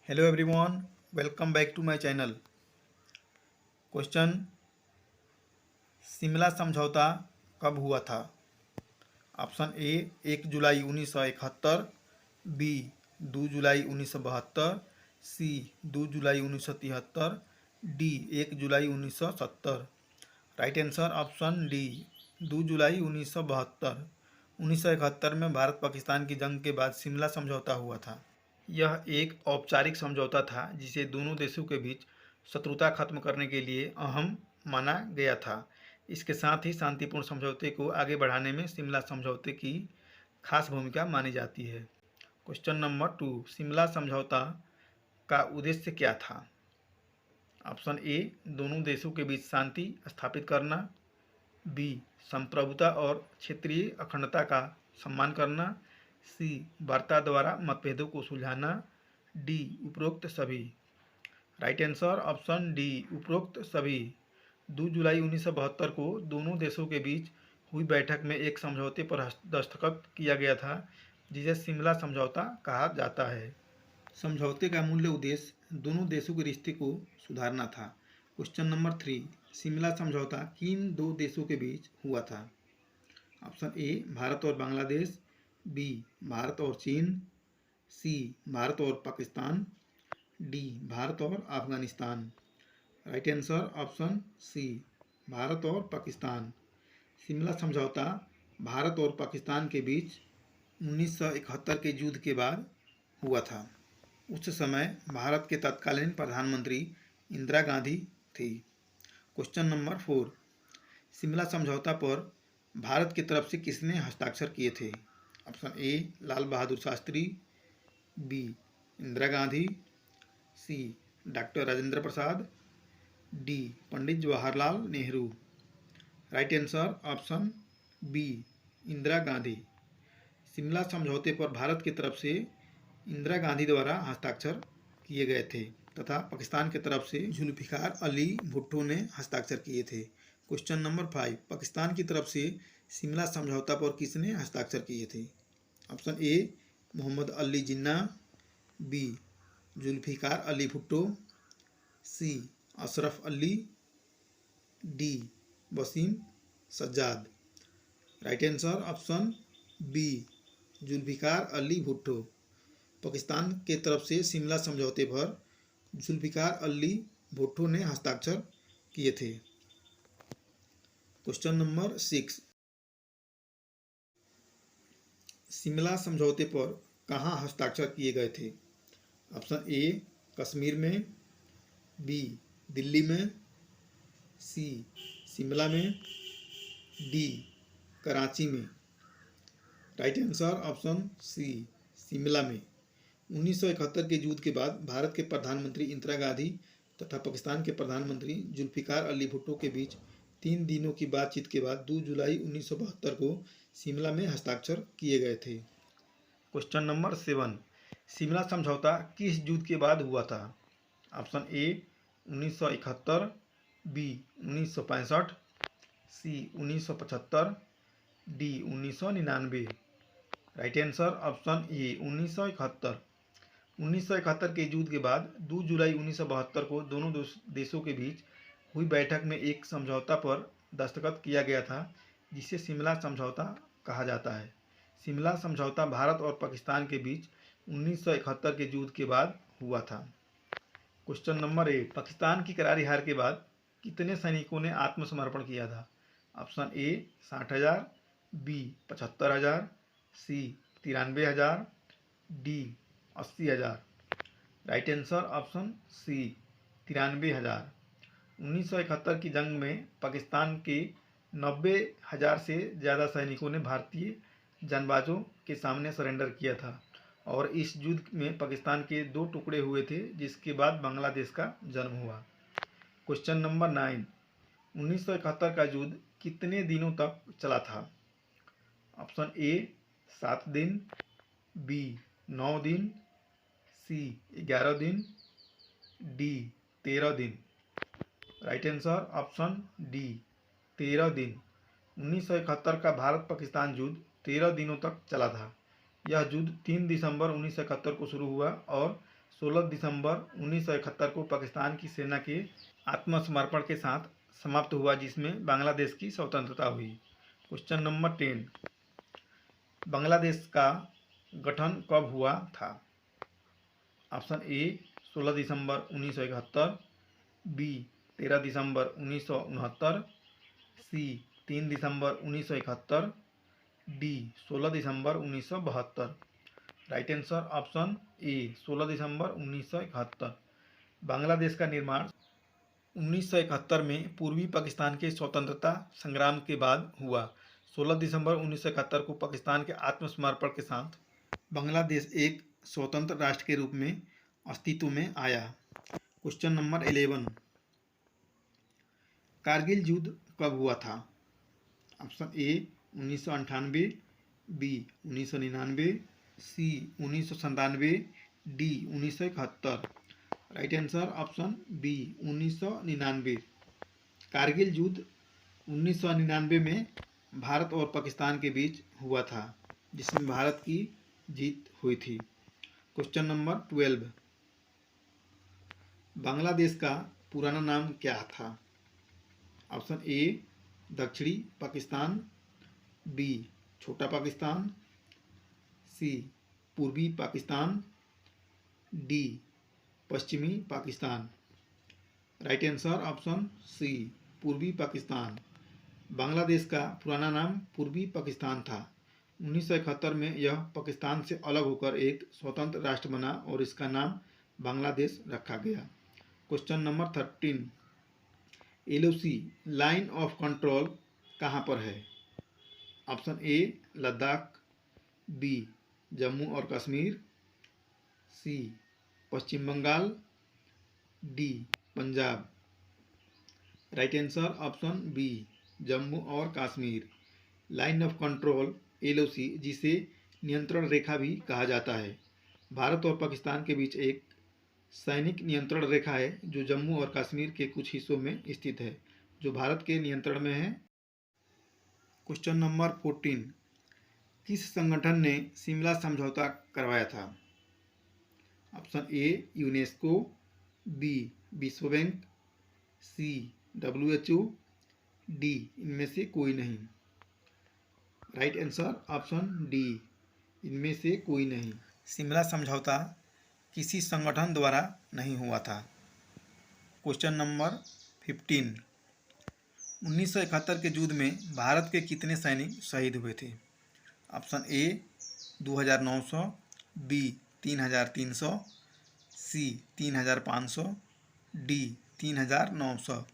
Hello everyone, welcome back to my channel. Question, Shimla समझौता कब हुआ था? ऑप्शन ए 1 जुलाई 1971, बी 2 जुलाई 1972, सी 2 जुलाई 1973, डी 1 जुलाई 1970। राइट आंसर ऑप्शन डी 2 जुलाई 1972। 1971 में भारत पाकिस्तान की जंग के बाद शिमला समझौता हुआ था। यह एक औपचारिक समझौता था जिसे दोनों देशों के बीच शत्रुता खत्म करने के लिए अहम माना गया था। इसके साथ ही शांतिपूर्ण समझौते को आगे बढ़ाने में शिमला समझौते की खास भूमिका मानी जाती है। क्वेश्चन नंबर 2, शिमला समझौता का उद्देश्य क्या था? ऑप्शन ए दोनों देशों के बीच शांति स्थापित करना, बी संप्रभुता और क्षेत्रीय अखंडता का सम्मान करना, सी वार्ता द्वारा मतभेदों को सुलझाना, डी उपरोक्त सभी। राइट आंसर ऑप्शन डी उपरोक्त सभी। 2 जुलाई 1972 को दोनों देशों के बीच हुई बैठक में एक समझौते पर दस्तखत किया गया था जिसे शिमला समझौता कहा जाता है। समझौते का मूल्य उद्देश्य दोनों देशों के रिश्ते को सुधारना था। क्वेश्चन नंबर 3, शिमला समझौता किन दो देशों के बीच हुआ था? ऑप्शन ए भारत और बांग्लादेश, बी भारत और चीन, सी भारत और पाकिस्तान, डी भारत और Afghanistan. Right answer option C Bharat और पाकिस्तान। शिमला समझौता भारत और पाकिस्तान के बीच 1971 के युद्ध के बाद हुआ था। उस समय भारत के तत्कालीन प्रधानमंत्री इंदिरा गांधी थी। क्वेश्चन नंबर 4, शिमला समझौता पर भारत की तरफ से किसने हस्ताक्षर किए थे? Option A Lal Bahadur Shastri, B Indira Gandhi, C doctor Rajendra Prasad, D Pandit Jawaharlal Nehru. Right answer option B Indira Gandhi. Shimla समझौते पर भारत की तरफ से इंदिरा गांधी द्वारा हस्ताक्षर किए गए थे तथा पाकिस्तान की तरफ से जुल्फिकार अली भुट्टो ने हस्ताक्षर किए थे। क्वेश्चन नंबर 5, पाकिस्तान की तरफ से शिमला समझौता पर किसने हस्ताक्षर किए थे? Option A Mohammad Ali Jinnah, B Zulfikar Ali Bhutto, C Ashraf Ali, D Waseem Sajjad. Right answer option B Zulfikar Ali Bhutto. Pakistan के तरफ से शिमला समझौते पर जुल्फिकार अली भुट्टो ने हस्ताक्षर किए थे। क्वेश्चन नंबर 6, शिमला समझौते पर कहाँ हस्ताक्षर किए गए थे? ऑप्शन ए कश्मीर में, बी दिल्ली में, सी शिमला में, डी कराची में। Right answer option C Shimla में। 1971 के युद्ध के बाद भारत के प्रधानमंत्री इंदिरा गांधी तथा पाकिस्तान के प्रधानमंत्री जुल्फिकार अली भुट्टो के बीच 3 दिनों की बातचीत के बाद 2 जुलाई 1972 को शिमला में हस्ताक्षर किए गए थे। क्वेश्चन नंबर 7, शिमला समझौता किस युद्ध के बाद हुआ था? Option A 1971, B 1965, C 1975, D 1999। Right answer option A 1971। 1971 के युद्ध के बाद 2 जुलाई 1972 को दोनों देशों के बीच हुई बैठक में एक समझौता पर दस्तखत किया गया था जिसे शिमला समझौता कहा जाता है। शिमला समझौता भारत और पाकिस्तान के बीच 1971 के युद्ध के बाद हुआ था। क्वेश्चन नंबर 8, पाकिस्तान की करारी हार के बाद कितने सैनिकों ने आत्मसमर्पण किया था? Option A 60,000, B 75,000, C 93,000, D 80,000। Right answer option C 93,000। 1971 की जंग में पाकिस्तान के 90,000 से ज़्यादा सैनिकों ने भारतीय जानबाजों के सामने सरेंडर किया था और इस युद्ध में पाकिस्तान के 2 टुकड़े हुए थे जिसके बाद बांग्लादेश का जन्म हुआ। क्वेश्चन नंबर 9, 1971 का युद्ध कितने दिनों तक चला था? ऑप्शन ए 7 दिन, बी 9 दिन, सी 11 दिन, डी 13 दिन। राइट आंसर ऑप्शन डी 13 दिन। 1971 का भारत पाकिस्तान युद्ध 13 दिनों तक चला था। यह युद्ध 3 दिसंबर 1971 को शुरू हुआ और 16 दिसंबर 1971 को पाकिस्तान की सेना के आत्मसमर्पण के साथ समाप्त हुआ, जिसमें बांग्लादेश की स्वतंत्रता हुई। क्वेश्चन नंबर 10, बांग्लादेश का गठन कब हुआ था? ऑप्शन ए 16 दिसंबर 1971, बी 13 दिसंबर 1969, सी 3 दिसंबर 1971, डी 16 दिसंबर 1972। राइट आंसर ऑप्शन ए 16 दिसंबर 1971। बांग्लादेश का निर्माण 1971 में पूर्वी पाकिस्तान के स्वतंत्रता संग्राम के बाद हुआ। 16 दिसंबर 1971 को पाकिस्तान के आत्मसमर्पण के साथ बांग्लादेश एक स्वतंत्र राष्ट्र के रूप में अस्तित्व में आया। क्वेश्चन नंबर 11, कारगिल युद्ध कब हुआ था? Option A 1998, B 1999, C 1997, D 1971। Right answer option B 1999। Kargil युद्ध 1999 में भारत और पाकिस्तान के बीच हुआ था, जिसमें भारत की जीत हुई थी। क्वेश्चन नंबर 12, बांग्लादेश का पुराना नाम क्या था? ऑप्शन ए दक्षिणी पाकिस्तान, बी छोटा पाकिस्तान, सी पूर्वी पाकिस्तान, डी पश्चिमी Pakistan. Right answer option C पूर्वी पाकिस्तान। बांग्लादेश का पुराना नाम पूर्वी पाकिस्तान था। 1971 में यह पाकिस्तान से अलग होकर एक स्वतंत्र राष्ट्र बना और इसका नाम बांग्लादेश रखा गया। Question number 13, LOC line of control कहाँ पर है? Option A Ladakh, B Jammu और Kashmir, C Paschim Bangal, D Punjab. Right answer option B Jammu और Kashmir. Line of control LOC, जिसे नियंत्रण रेखा भी कहा जाता है, भारत और पाकिस्तान के बीच एक सैनिक नियंत्रण रेखा है जो जम्मू और कश्मीर के कुछ हिस्सों में स्थित है, जो भारत के नियंत्रण में है। क्वेश्चन नंबर 14, किस संगठन ने शिमला समझौता करवाया था? ऑप्शन ए यूनेस्को, बी विश्व बैंक, सी WHO, डी इनमें से कोई नहीं। राइट आंसर ऑप्शन डी इनमें से कोई नहीं। शिमला समझौता किसी संगठन द्वारा नहीं हुआ था। क्वेश्चन नंबर 15, 1971 के युद्ध में भारत के कितने सैनिक शहीद हुए थे? Option A 2900, B 3300, C 3500, D 3900।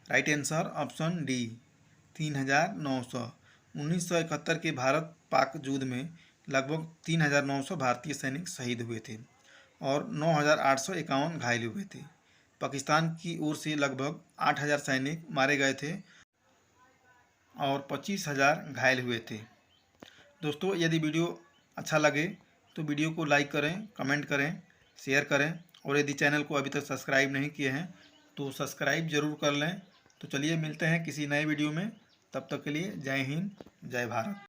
Right answer option D 3900। 1971 के भारत पाक युद्ध में लगभग 3900 भारतीय सैनिक शहीद हुए थे और 9851 घायल हुए थे। पाकिस्तान की ओर से लगभग 8000 सैनिक मारे गए थे और 25000 घायल हुए थे। दोस्तों, यदि वीडियो अच्छा लगे तो वीडियो को लाइक करें, कमेंट करें, शेयर करें और यदि चैनल को अभी तक सब्सक्राइब नहीं किए हैं तो सब्सक्राइब जरूर कर लें। तो चलिए मिलते हैं किसी नए वीडियो में, तब तक के लिए जय हिंद, जय भारत।